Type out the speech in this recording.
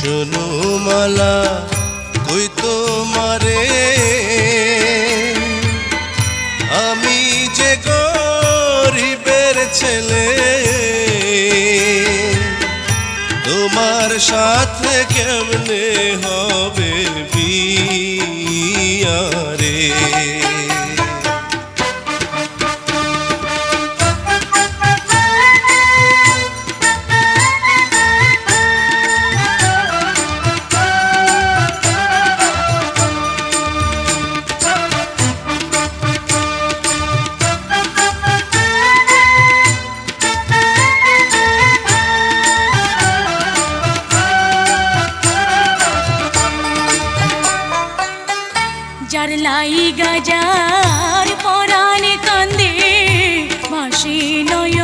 শোনো মালা ওই তোমারে আমি যে গরিবের ছেলে তোমার সাথে কেমনে হবে বিয়া রে। যার লাই গাজার পরাণ কান্দে ভাসি নয়